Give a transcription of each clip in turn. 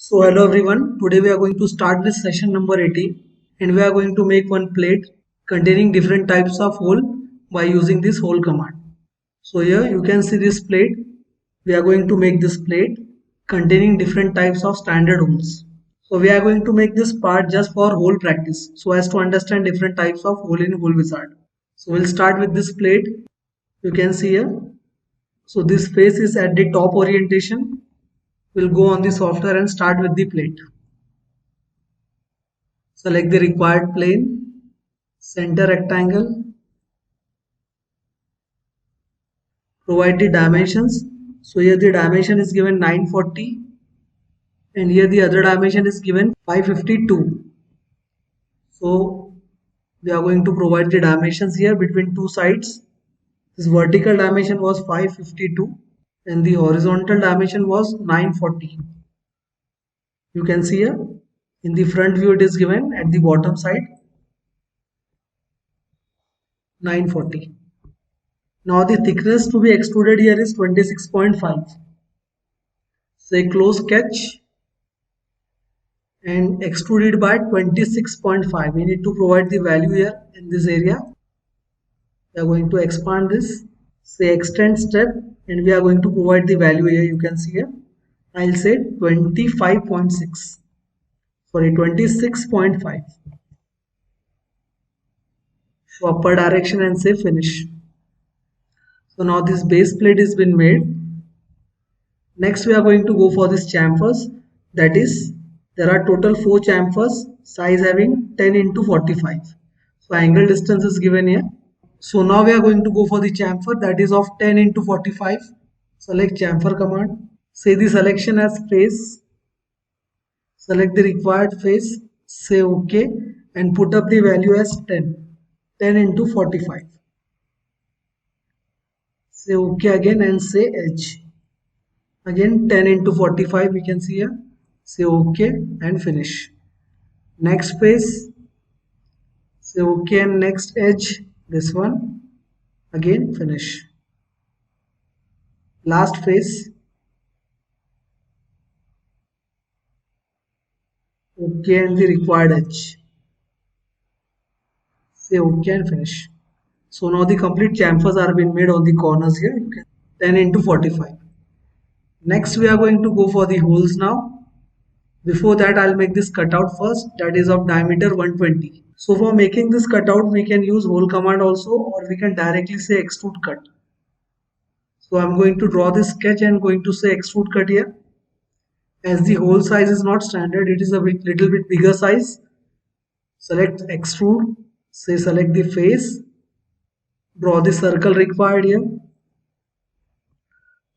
So hello everyone, today we are going to start with session number 18 and we are going to make one plate containing different types of hole by using this hole command. So here you can see this plate. We are going to make this plate containing different types of standard holes. So we are going to make this part just for hole practice so as to understand different types of hole in hole wizard. So we'll start with this plate. You can see here. So this face is at the top orientation. We'll go on the software and start with the plate. Select the required plane, center rectangle, provide the dimensions. So here the dimension is given 940 and here the other dimension is given 552. So we are going to provide the dimensions here between two sides. This vertical dimension was 552 and the horizontal dimension was 940. You can see here in the front view it is given at the bottom side 940. Now the thickness to be extruded here is 26.5. Say close sketch and extrude it by 26.5. We need to provide the value here in this area. We are going to expand this. Say extend step and we are going to provide the value here. You can see here. I'll say 25.6. Sorry, 26.5. So upper direction and say finish. So now this base plate has been made. Next we are going to go for this chamfers. That is, there are total 4 chamfers, size having 10 into 45. So angle distance is given here. So now we are going to go for the chamfer, that is of 10 into 45. Select chamfer command. Say the selection as face. Select the required face. Say OK and put up the value as 10. 10 into 45. Say OK again and say edge. Again 10 into 45 we can see here. Say OK and finish. Next face. Say OK and next edge. This one. Again finish. Last face. OK and the required edge. Say OK and finish. So now the complete chamfers are being made on the corners here. You can 10 into 45. Next we are going to go for the holes now. Before that I'll make this cutout first, that is of diameter 120. So for making this cutout we can use hole command also, or we can directly say extrude cut. So I'm going to draw this sketch and going to say extrude cut here. As the hole size is not standard, it is a little bit bigger size. Select extrude, say select the face, draw the circle required here.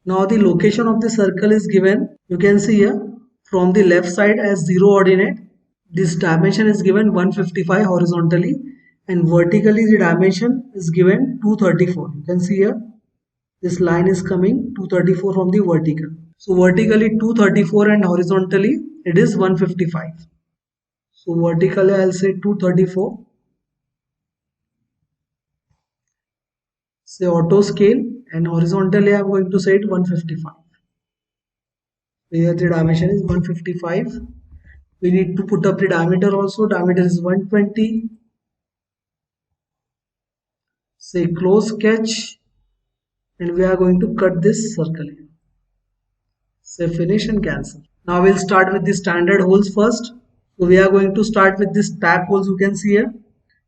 Now the location of the circle is given. You can see here from the left side as 0 ordinate. This dimension is given 155 horizontally and vertically the dimension is given 234. You can see here this line is coming 234 from the vertical. So vertically 234 and horizontally it is 155. So vertically I'll say 234. Say auto scale and horizontally I'm going to say it 155. Here the dimension is 155. We need to put up the diameter also. Diameter is 120. Say close sketch and we are going to cut this circle here. Say finish and cancel. Now we'll start with the standard holes first. So we are going to start with this tap holes. You can see here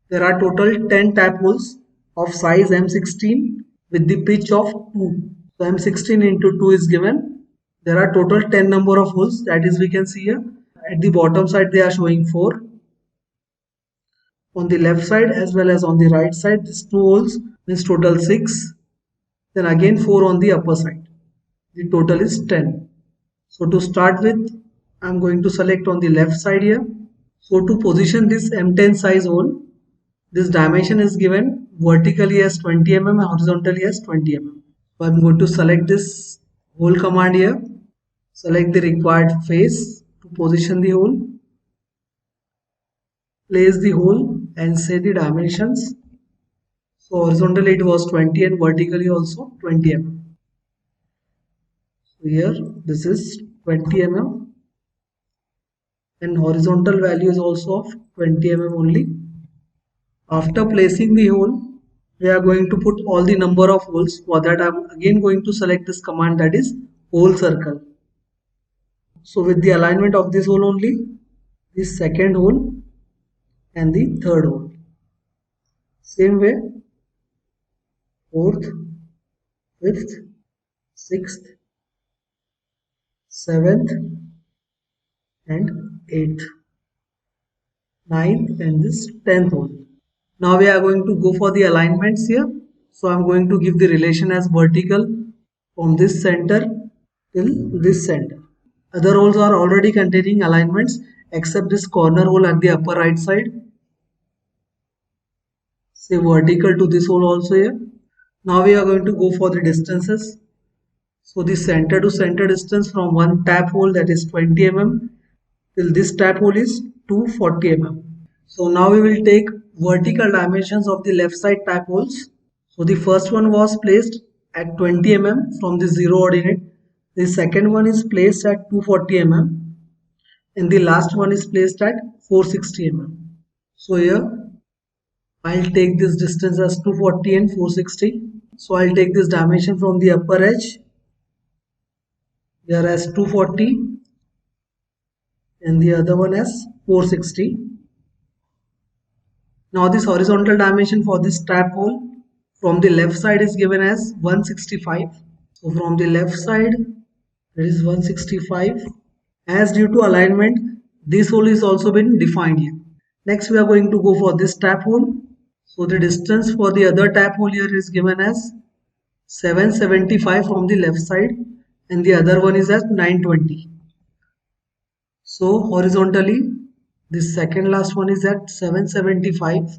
there are total 10 tap holes of size M16 with the pitch of 2. So M16 into 2 is given. There are total 10 number of holes, that is we can see here. At the bottom side they are showing 4. On the left side as well as on the right side, these 2 holes means total 6. Then again 4 on the upper side. The total is 10. So to start with, I am going to select on the left side here. So to position this M10 size hole, this dimension is given vertically as 20 mm and horizontally as 20 mm. So I am going to select this hole command here. Select the required face to position the hole. Place the hole and say the dimensions. So horizontally it was 20 and vertically also 20 mm. So here this is 20 mm and horizontal value is also of 20 mm only. After placing the hole, we are going to put all the number of holes. For that, I'm again going to select this command, that is hole circle. So with the alignment of this hole only, this second hole and the third hole. Same way, fourth, fifth, sixth, seventh and eighth, ninth and this 10th hole. Now we are going to go for the alignments here. So I'm going to give the relation as vertical from this center till this center. Other holes are already containing alignments except this corner hole at the upper right side. Say vertical to this hole also here. Now we are going to go for the distances. So the center to center distance from one tap hole, that is 20 mm, till this tap hole is 240 mm. So now we will take vertical dimensions of the left side tap holes. So the first one was placed at 20 mm from the 0 ordinate. The second one is placed at 240 mm and the last one is placed at 460 mm. So here I'll take this distance as 240 and 460. So I'll take this dimension from the upper edge here as 240 and the other one as 460. Now this horizontal dimension for this tap hole from the left side is given as 165. So from the left side there is 165. As due to alignment, this hole is also been defined here. Next we are going to go for this tap hole. So the distance for the other tap hole here is given as 775 from the left side and the other one is at 920. So horizontally this second last one is at 775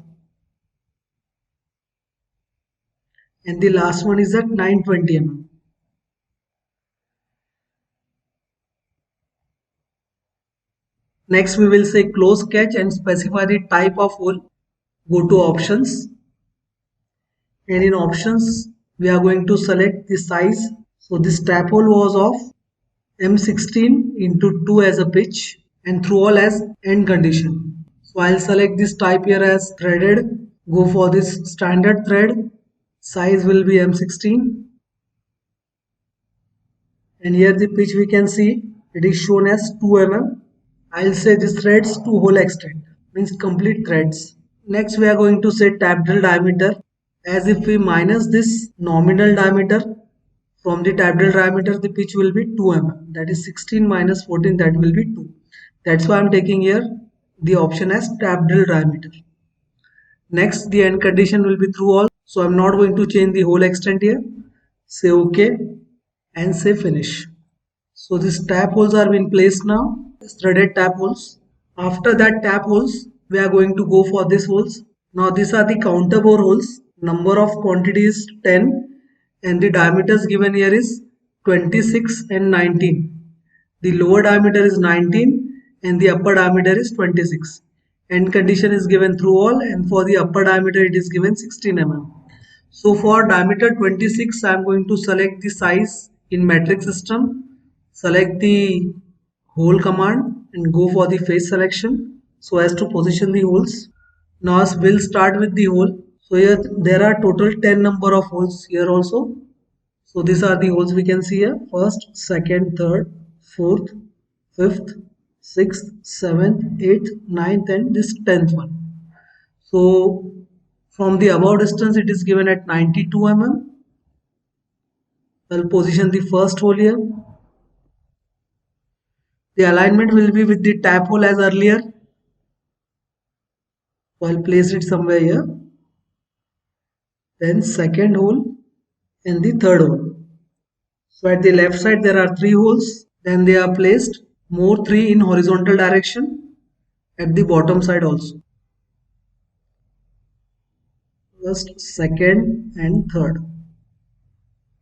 and the last one is at 920 mm. Next we will say close catch and specify the type of hole. Go to options and in options we are going to select the size. So this tap hole was of M16 into 2 as a pitch and through all as end condition. So I'll select this type here as threaded. Go for this standard thread. Size will be M16 and here the pitch we can see it is shown as 2 mm. I'll say this threads to hole extent, means complete threads. Next we are going to say tap drill diameter, as if we minus this nominal diameter from the tap drill diameter, the pitch will be 2 mm, that is 16 minus 14, that will be 2. That's why I'm taking here the option as tap drill diameter. Next the end condition will be through all, so I'm not going to change the hole extent here. Say OK and say finish. So these tap holes are being placed now, threaded tap holes. After that tap holes, we are going to go for these holes. Now these are the counterbore holes. Number of quantity is 10 and the diameters given here is 26 and 19. The lower diameter is 19 and the upper diameter is 26. End condition is given through all and for the upper diameter it is given 16 mm. So for diameter 26 I am going to select the size in metric system. Select the hole command and go for the face selection so as to position the holes. Now we'll start with the hole. So here there are total 10 number of holes here also. So these are the holes we can see here. First, second, third, fourth, fifth, sixth, seventh, eighth, ninth and this 10th one. So from the above distance it is given at 92 mm. I'll position the first hole here. The alignment will be with the tap hole as earlier. So I'll place it somewhere here. Then second hole and the third hole. So at the left side there are 3 holes. Then they are placed more 3 in horizontal direction at the bottom side also. First, second and third.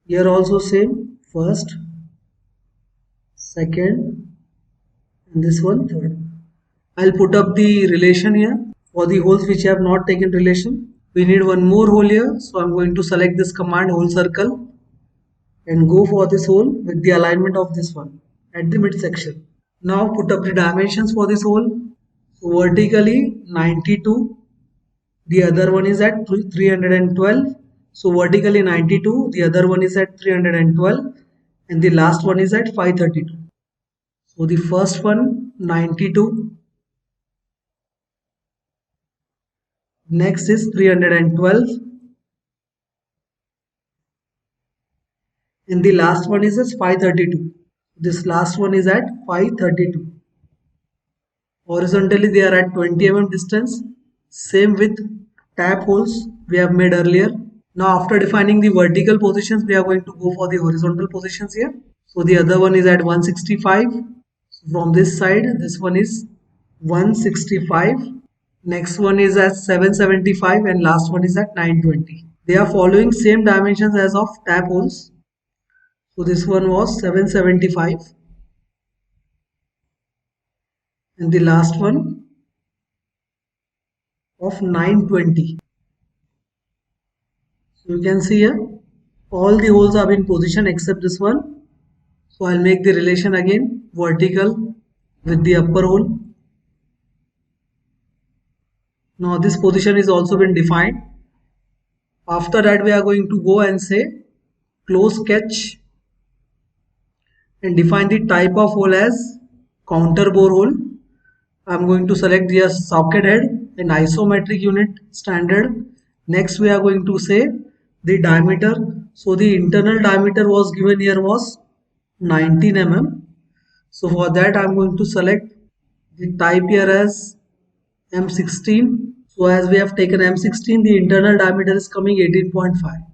Here also same. First, second and this one third. I'll put up the relation here for the holes which have not taken relation. We need one more hole here, so I'm going to select this command hole circle and go for this hole with the alignment of this one at the midsection. Now put up the dimensions for this hole. So vertically 92, the other one is at 312. So vertically 92, the other one is at 312, and the last one is at 532. So the first one 92, next is 312, and the last one is at 532. This last one is at 532. Horizontally they are at 20 mm distance. Same with tap holes we have made earlier. Now after defining the vertical positions, we are going to go for the horizontal positions here. So the other one is at 165. From this side, this one is 165. Next one is at 775 and last one is at 920. They are following same dimensions as of tap holes. So this one was 775 and the last one of 920. So you can see here all the holes are in position except this one. So I'll make the relation again vertical with the upper hole. Now this position is also been defined. After that we are going to go and say close sketch and define the type of hole as counter bore hole. I'm going to select the socket head and isometric unit standard. Next we are going to say the diameter. So the internal diameter was given here was 19 mm. So for that I'm going to select the type here as M16. So as we have taken M16, the internal diameter is coming 18.5.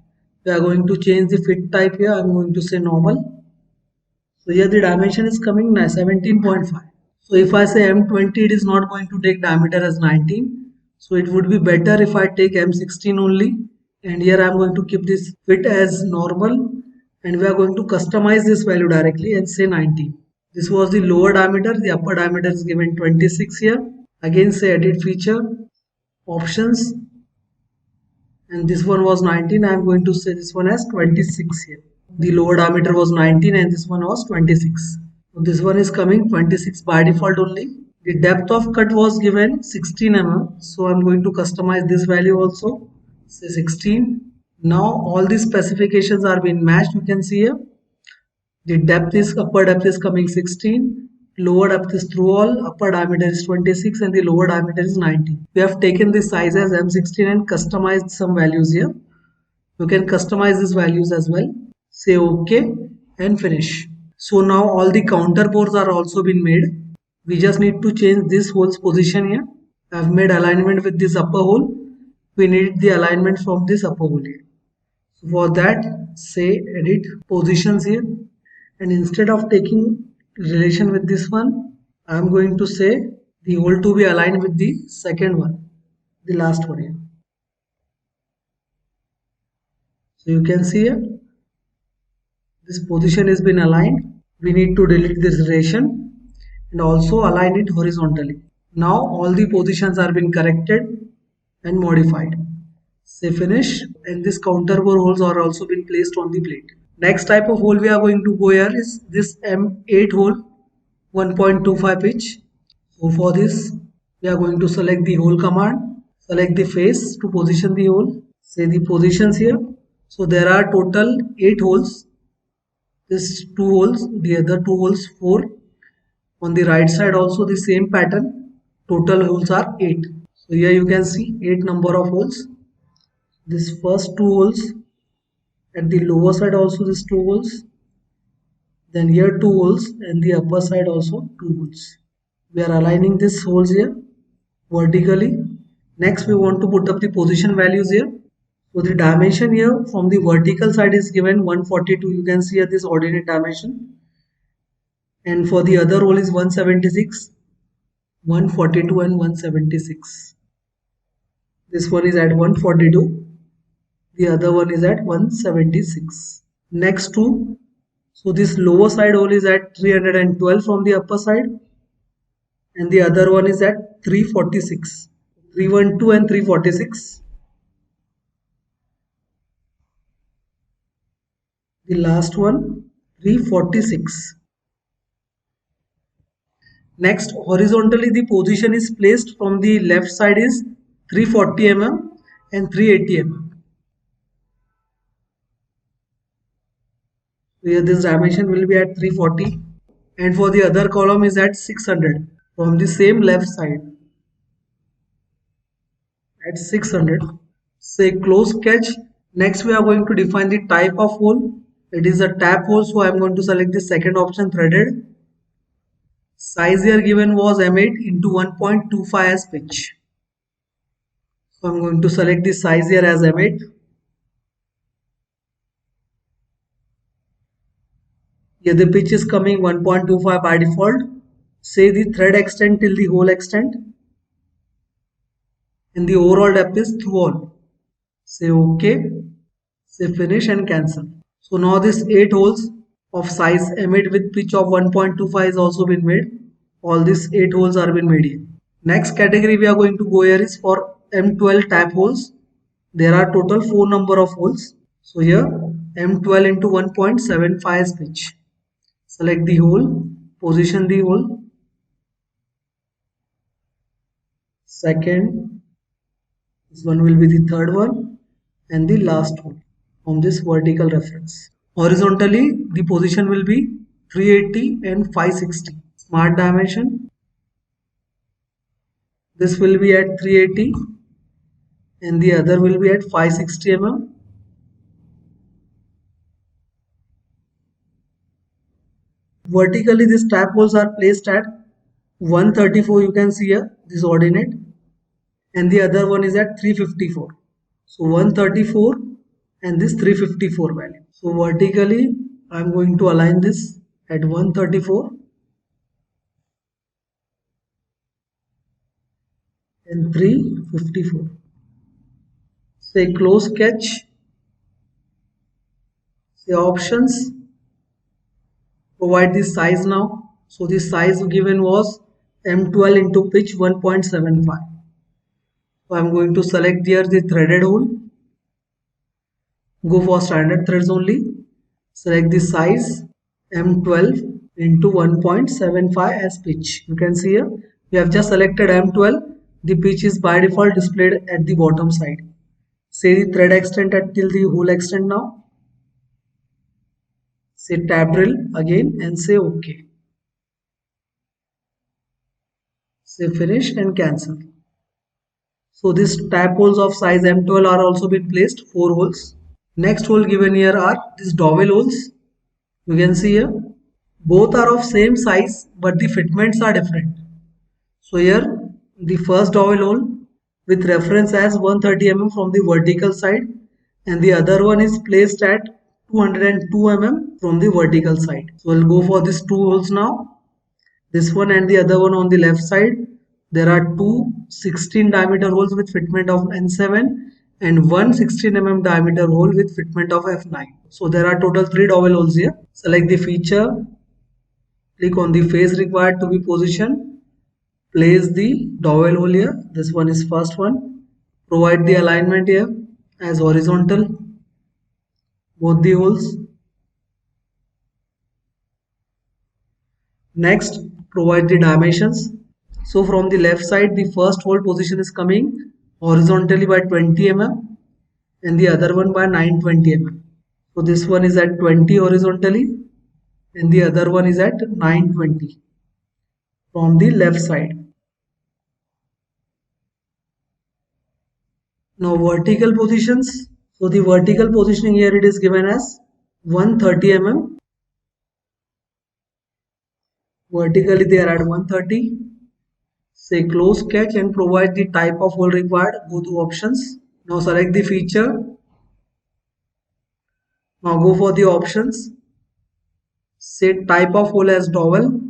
We are going to change the fit type here. I'm going to say normal. So here the dimension is coming 17.5. So if I say M20, it is not going to take diameter as 19. So it would be better if I take M16 only. And here I am going to keep this fit as normal. And we are going to customize this value directly and say 19. This was the lower diameter. The upper diameter is given 26 here. Again say edit feature, options, and this one was 19. I am going to say this one as 26 here. The lower diameter was 19 and this one was 26. So this one is coming 26 by default only. The depth of cut was given 16 mm. So I'm going to customize this value also. Say 16. Now all these specifications are being matched. You can see here. The depth is upper depth is coming 16. Lower depth is through all, upper diameter is 26 and the lower diameter is 19. We have taken this size as M16 and customized some values here. You can customize these values as well. Say OK and finish. So now all the counter bores are also been made. We just need to change this hole's position here. I have made alignment with this upper hole. We need the alignment from this upper hole here. So for that, say edit positions here. And instead of taking relation with this one, I am going to say the hole to be aligned with the second one, the last one here. So you can see here, this position has been aligned. We need to delete this relation and also align it horizontally. Now all the positions are been corrected and modified. Say finish, and this counter bore holes are also been placed on the plate. Next type of hole we are going to go here is this M8 hole, 1.25 pitch. So for this we are going to select the hole command, select the face to position the hole, say the positions here. So there are total 8 holes, this 2 holes, the other 2 holes 4. On the right side also the same pattern, total holes are 8. So here you can see 8 number of holes. This first 2 holes, at the lower side also these 2 holes, then here 2 holes and the upper side also 2 holes. We are aligning these holes here vertically. Next we want to put up the position values here. So the dimension here from the vertical side is given 142. You can see at this ordinate dimension. And for the other hole is 176, 142 and 176. This one is at 142. The other one is at 176. Next two. So this lower side hole is at 312 from the upper side. And the other one is at 346. 312 and 346. The last one 346. Next, horizontally the position is placed from the left side is 340 mm and 380 mm. So here this dimension will be at 340 and for the other column is at 600 from the same left side at 600. Say close sketch. Next we are going to define the type of hole. It is a tap hole, so I am going to select the second option, threaded. Size here given was M8 into 1.25 as pitch. So I'm going to select the size here as M8. Here the pitch is coming 1.25 by default. Say the thread extent till the hole extent and the overall depth is through all. Say OK. Say finish and cancel. So now this 8 holes of size M8 with pitch of 1.25 is also been made. All these 8 holes are been made here. Next category we are going to go here is for M12 tap holes. There are total 4 number of holes. So here M12 into 1.75 is pitch. Select the hole, position the hole. Second, this one will be the third one and the last one on this vertical reference. Horizontally, the position will be 380 and 560. Smart dimension. This will be at 380 and the other will be at 560 mm. Vertically, these tap holes are placed at 134. You can see here this ordinate, and the other one is at 354. So 134 and this 354 value. So vertically, I am going to align this at 134 and 354. Say close sketch. Say options. Provide the size now. So the size given was M12 into pitch 1.75. So I am going to select here the threaded hole. Go for standard threads only. Select the size M12 into 1.75 as pitch. You can see here we have just selected M12. The pitch is by default displayed at the bottom side. Say the thread extent at till the hole extent now. Say tab drill again and say OK. Say finish and cancel. So these tap holes of size M12 are also been placed, 4 holes. Next hole given here are these dowel holes. You can see here both are of same size but the fitments are different. So here the first dowel hole with reference as 130 mm from the vertical side and the other one is placed at 202 mm from the vertical side. So we'll go for these 2 holes now. This one and the other one on the left side. There are two 16 diameter holes with fitment of N7 and one 16 mm diameter hole with fitment of F9. So there are total 3 dowel holes here. Select the feature. Click on the face required to be positioned. Place the dowel hole here. This one is first one. Provide the alignment here as horizontal. Both the holes. Next, provide the dimensions. So from the left side, the first hole position is coming horizontally by 20 mm and the other one by 920 mm. So this one is at 20 horizontally and the other one is at 920 from the left side. Now vertical positions. So the vertical positioning here it is given as 130 mm. Vertically they are at 130. Say close sketch and provide the type of hole required. Go to options. Now select the feature. Now go for the options. Say type of hole as dowel.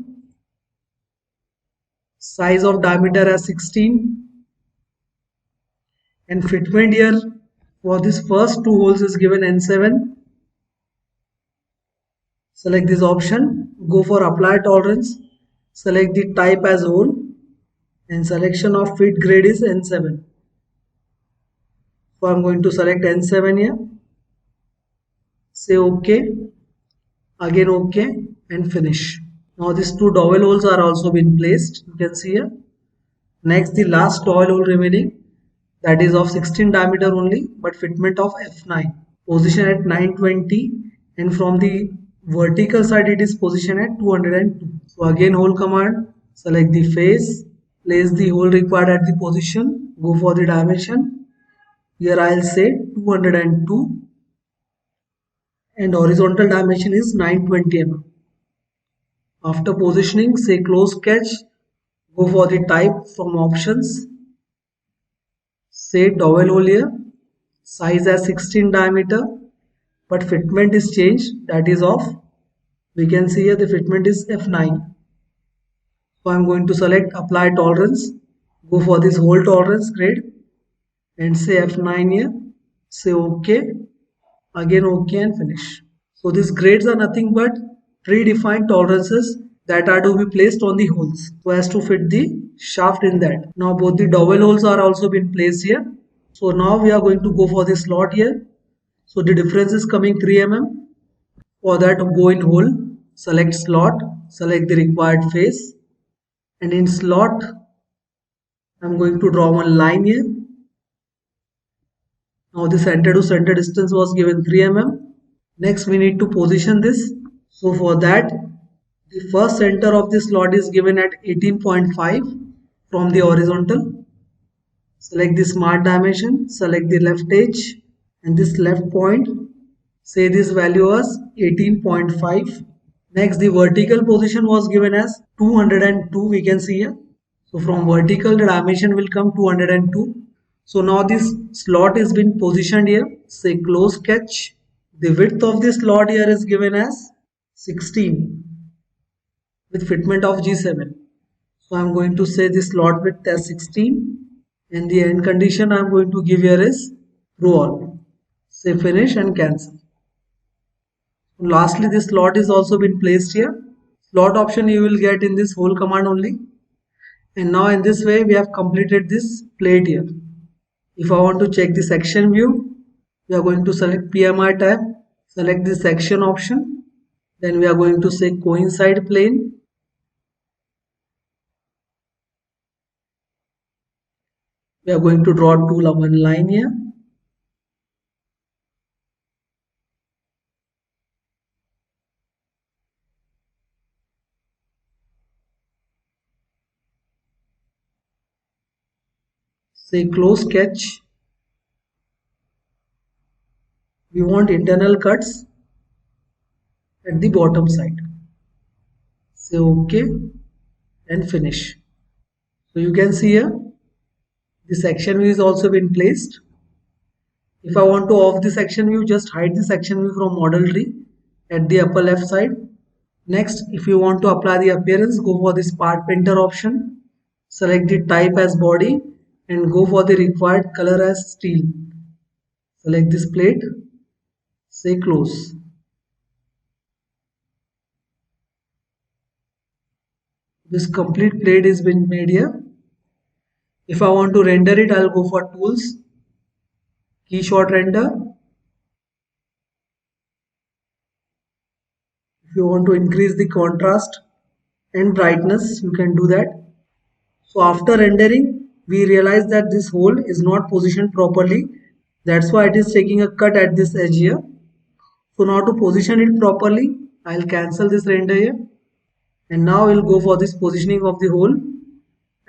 Size of diameter as 16. And fitment here for this first 2 holes is given N7. Select this option. Go for apply tolerance. Select the type as hole. And selection of fit grade is N7. So I'm going to select N7 here. Say OK. Again OK and finish. Now these two dowel holes are also been placed. You can see here. Next, the last dowel hole remaining, that is of 16 diameter only, but fitment of F9. Position at 920, and from the vertical side it is positioned at 202. So again hole command, select the face, place the hole required at the position, go for the dimension. Here I'll say 202 and horizontal dimension is 920 mm. After positioning, say close sketch, go for the type from options, say dowel hole here, size as 16 diameter, but fitment is changed, that is off. We can see here the fitment is F9. So I'm going to select apply tolerance, go for this hole tolerance grade and say F9 here, say OK, again OK and finish. So these grades are nothing but predefined tolerances that are to be placed on the holes so as to fit the shaft in that. Now both the dowel holes are also been placed here. So now we are going to go for the slot here. So the difference is coming 3 mm. For that, go in hole, select slot, select the required face, and in slot I'm going to draw one line here. Now the center to center distance was given 3 mm. Next we need to position this. So for that, the first center of the slot is given at 18.5 from the horizontal. Select the smart dimension, select the left edge and this left point. Say this value was 18.5. Next, the vertical position was given as 202. We can see here. So from vertical, the dimension will come 202. So now this slot is been positioned here. Say close sketch. The width of this slot here is given as 16 with fitment of G7. So I'm going to say this slot width as 16 and the end condition I'm going to give here is true all. Say finish and cancel. Lastly, this slot is also been placed here. Slot option you will get in this whole command only. And now in this way we have completed this plate here. If I want to check the section view, we are going to select PMI tab, select the section option. Then we are going to say coincide plane. We are going to draw one line here. Say close sketch. We want internal cuts at the bottom side. Say OK and finish. So you can see here the section view is also been placed. If I want to off the section view, just hide the section view from model tree at the upper left side. Next, if you want to apply the appearance, go for this part painter option. Select the type as body and go for the required color as steel. Select this plate, say close. This complete plate is been made here. If I want to render it, I'll go for tools, key shot render. If you want to increase the contrast and brightness, you can do that. So after rendering, we realize that this hole is not positioned properly. That's why it is taking a cut at this edge here. So now to position it properly, I'll cancel this render here. And now we'll go for this positioning of the hole.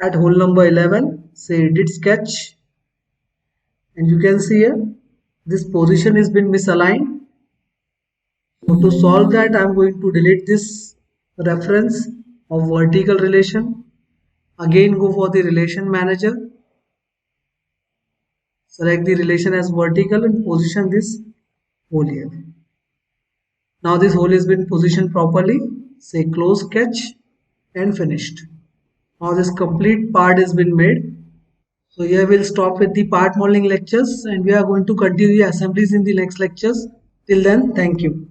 At hole number 11, say edit sketch. And you can see here, this position has been misaligned. So to solve that, I'm going to delete this reference of vertical relation. Again, go for the relation manager. Select the relation as vertical and position this hole here. Now this hole has been positioned properly. Say close sketch and finished. Now this complete part has been made. So here we'll stop with the part modeling lectures and we are going to continue the assemblies in the next lectures. Till then, thank you.